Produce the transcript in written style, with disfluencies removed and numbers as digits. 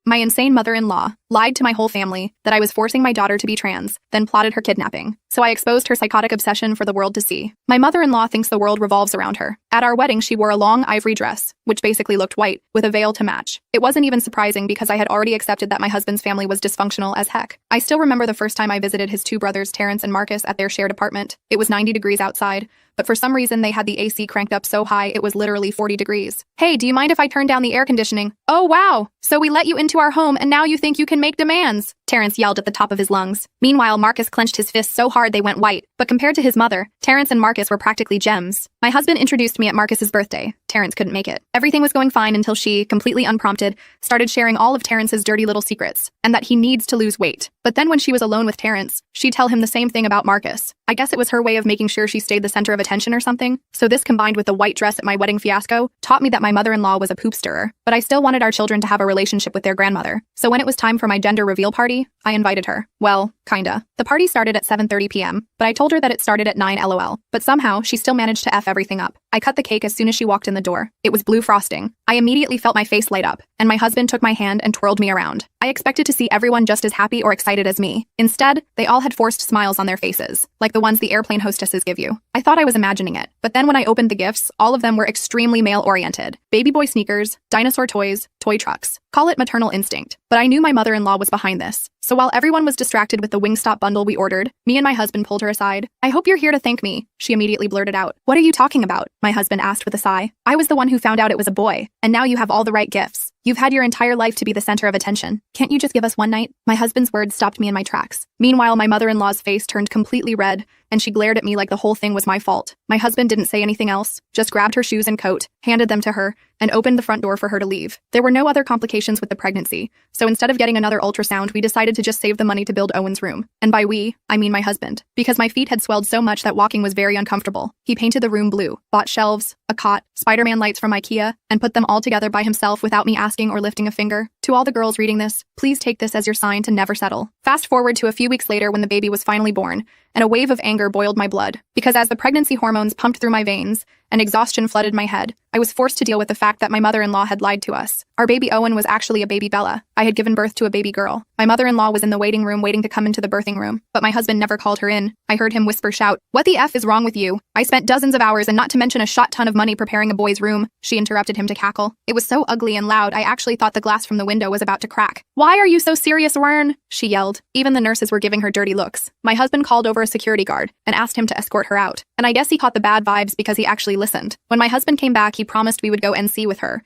My insane mother-in-law lied to my whole family that I was forcing my daughter to be trans, then plotted her kidnapping. So I exposed her psychotic obsession for the world to see. My mother-in-law thinks the world revolves around her. At our wedding, she wore a long ivory dress, which basically looked white, with a veil to match. It wasn't even surprising because I had already accepted that my husband's family was dysfunctional as heck. I still remember the first time I visited his two brothers, Terrence and Marcus, at their shared apartment. It was 90 degrees outside, but for some reason they had the AC cranked up so high it was literally 40 degrees. Hey, do you mind if I turn down the air conditioning? Oh wow! So we let you into our home and now you think you can make demands? Terrence yelled at the top of his lungs. Meanwhile, Marcus clenched his fists so hard they went white, but compared to his mother, Terrence and Marcus were practically gems. My husband introduced me at Marcus's birthday. Terrence couldn't make it. Everything was going fine until she, completely unprompted, started sharing all of Terrence's dirty little secrets, and that he needs to lose weight. But then when she was alone with Terrence, she'd tell him the same thing about Marcus. I guess it was her way of making sure she stayed the center of attention or something. So this, combined with the white dress at my wedding fiasco, taught me that my mother-in-law was a poop stirrer. But I still wanted our children to have a relationship with their grandmother. So when it was time for my gender reveal party, I invited her. Well, kinda. The party started at 7:30 p.m., but I told her that it started at 9 LOL. But somehow, she still managed to F everything up. I cut the cake as soon as she walked in the door. It was blue frosting. I immediately felt my face light up, and my husband took my hand and twirled me around. I expected to see everyone just as happy or excited as me. Instead, they all had forced smiles on their faces, like the ones the airplane hostesses give you. I thought I was imagining it, but then when I opened the gifts, all of them were extremely male-oriented. Baby boy sneakers, dinosaur toys, toy trucks. Call it maternal instinct. But I knew my mother-in-law was behind this. So while everyone was distracted with the Wingstop bundle we ordered, me and my husband pulled her aside. "I hope you're here to thank me," she immediately blurted out. "What are you talking about?" my husband asked with a sigh. "I was the one who found out it was a boy, and now you have all the right gifts. You've had your entire life to be the center of attention. Can't you just give us one night?" My husband's words stopped me in my tracks. Meanwhile, my mother-in-law's face turned completely red, and she glared at me like the whole thing was my fault. My husband didn't say anything else, just grabbed her shoes and coat, handed them to her, and opened the front door for her to leave. There were no other complications with the pregnancy, so instead of getting another ultrasound, we decided to just save the money to build Owen's room. And by we, I mean my husband, because my feet had swelled so much that walking was very uncomfortable. He painted the room blue, bought shelves, a cot, Spider-Man lights from IKEA, and put them all together by himself without me asking or lifting a finger. To all the girls reading this, please take this as your sign to never settle. Fast forward to a few weeks later when the baby was finally born, and a wave of anger boiled my blood, because as the pregnancy hormones pumped through my veins and exhaustion flooded my head, I was forced to deal with the fact that my mother-in-law had lied to us. Our baby Owen was actually a baby Bella. I had given birth to a baby girl. My mother-in-law was in the waiting room waiting to come into the birthing room, but my husband never called her in. I heard him whisper shout, "What the F is wrong with you? I spent dozens of hours and not to mention a shot ton of money preparing a boy's room." She interrupted him to cackle. It was so ugly and loud I actually thought the glass from the window was about to crack. "Why are you so serious, Wern?" she yelled. Even the nurses were giving her dirty looks. My husband called over a security guard and asked him to escort her out. And I guess he caught the bad vibes because he actually listened. When my husband came back, he promised we would go NC with her,